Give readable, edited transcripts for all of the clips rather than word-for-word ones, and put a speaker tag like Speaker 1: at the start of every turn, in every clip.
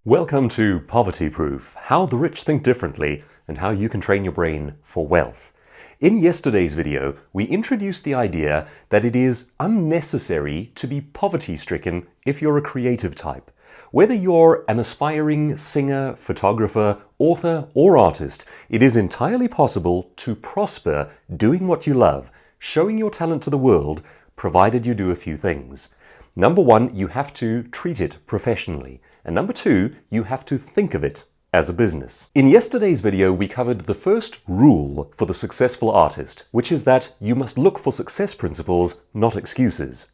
Speaker 1: Welcome to Poverty Proof, how the rich think differently and how you can train your brain for wealth. In yesterday's video, we introduced the idea that it is unnecessary to be poverty-stricken if you're a creative type. Whether you're an aspiring singer, photographer, author, or artist, it is entirely possible to prosper doing what you love, showing your talent to the world, provided you do a few things. Number one, you have to treat it professionally. And number two, you have to think of it as a business. In yesterday's video, we covered the first rule for the successful artist, which is that you must look for success principles, not excuses.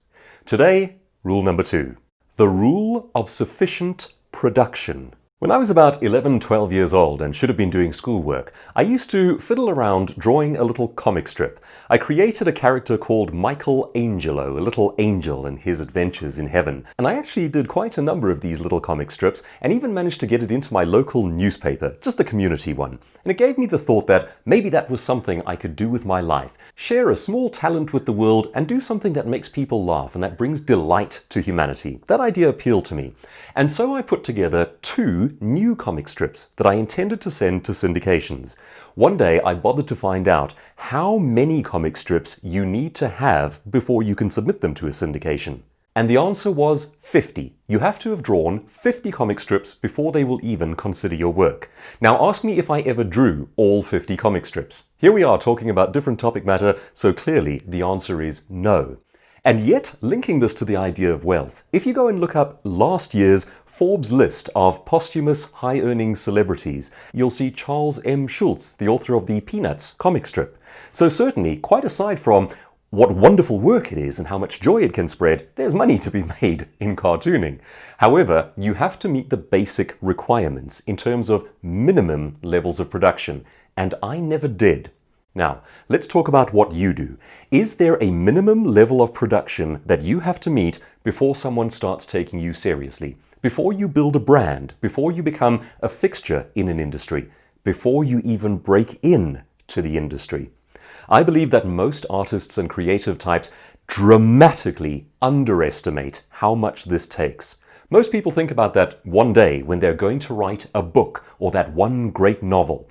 Speaker 1: Today, rule number two, the rule of sufficient production. When I was about 11-12 years old and should have been doing schoolwork, I used to fiddle around drawing a little comic strip. I created a character called Michelangelo, a little angel and his adventures in heaven. And I actually did quite a number of these little comic strips and even managed to get it into my local newspaper, just the community one. And it gave me the thought that maybe that was something I could do with my life. Share a small talent with the world and do something that makes people laugh and that brings delight to humanity. That idea appealed to me. And so I put together two new comic strips that I intended to send to syndications. One day I bothered to find out how many comic strips you need to have before you can submit them to a syndication. And the answer was 50. You have to have drawn 50 comic strips before they will even consider your work. Now ask me if I ever drew all 50 comic strips. Here we are talking about different topic matter, so clearly the answer is no. And yet, linking this to the idea of wealth, if you go and look up last year's Forbes list of posthumous high-earning celebrities, you'll see Charles M. Schulz, the author of the Peanuts comic strip. So certainly, quite aside from what wonderful work it is and how much joy it can spread, there's money to be made in cartooning. However, you have to meet the basic requirements in terms of minimum levels of production, and I never did. Now, let's talk about what you do. Is there a minimum level of production that you have to meet before someone starts taking you seriously? Before you build a brand, before you become a fixture in an industry, before you even break in to the industry? I believe that most artists and creative types dramatically underestimate how much this takes. Most people think about that one day when they're going to write a book or that one great novel.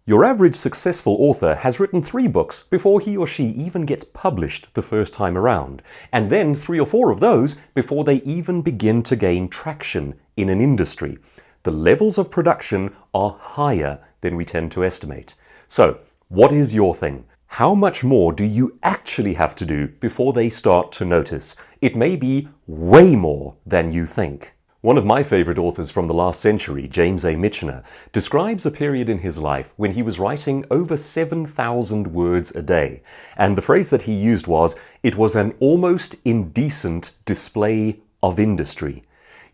Speaker 1: Your average successful author has written 3 books before he or she even gets published the first time around, and then 3 or 4 of those before they even begin to gain traction in an industry. The levels of production are higher than we tend to estimate. So, what is your thing? How much more do you actually have to do before they start to notice? It may be way more than you think. One of my favorite authors from the last century, James A. Michener, describes a period in his life when he was writing over 7,000 words a day. And the phrase that he used was, it was an almost indecent display of industry.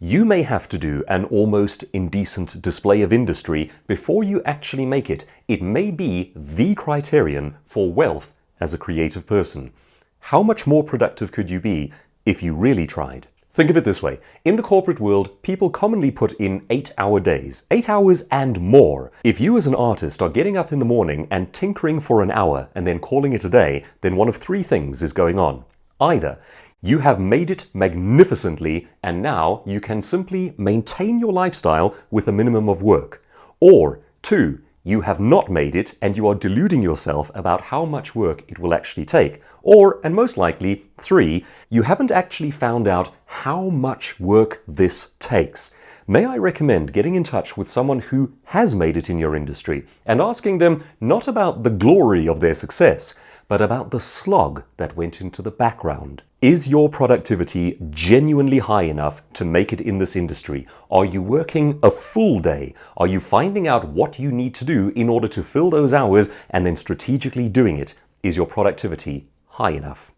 Speaker 1: You may have to do an almost indecent display of industry before you actually make it. It may be the criterion for wealth as a creative person. How much more productive could you be if you really tried? Think of it this way. In the corporate world, people commonly put in 8-hour days. 8 hours and more. If you as an artist are getting up in the morning and tinkering for an hour and then calling it a day, then one of 3 things is going on. Either you have made it magnificently and now you can simply maintain your lifestyle with a minimum of work. Or 2, you have not made it and you are deluding yourself about how much work it will actually take. Or, and most likely, 3, you haven't actually found out how much work this takes. May I recommend getting in touch with someone who has made it in your industry and asking them not about the glory of their success, but about the slog that went into the background. Is your productivity genuinely high enough to make it in this industry? Are you working a full day? Are you finding out what you need to do in order to fill those hours and then strategically doing it? Is your productivity high enough?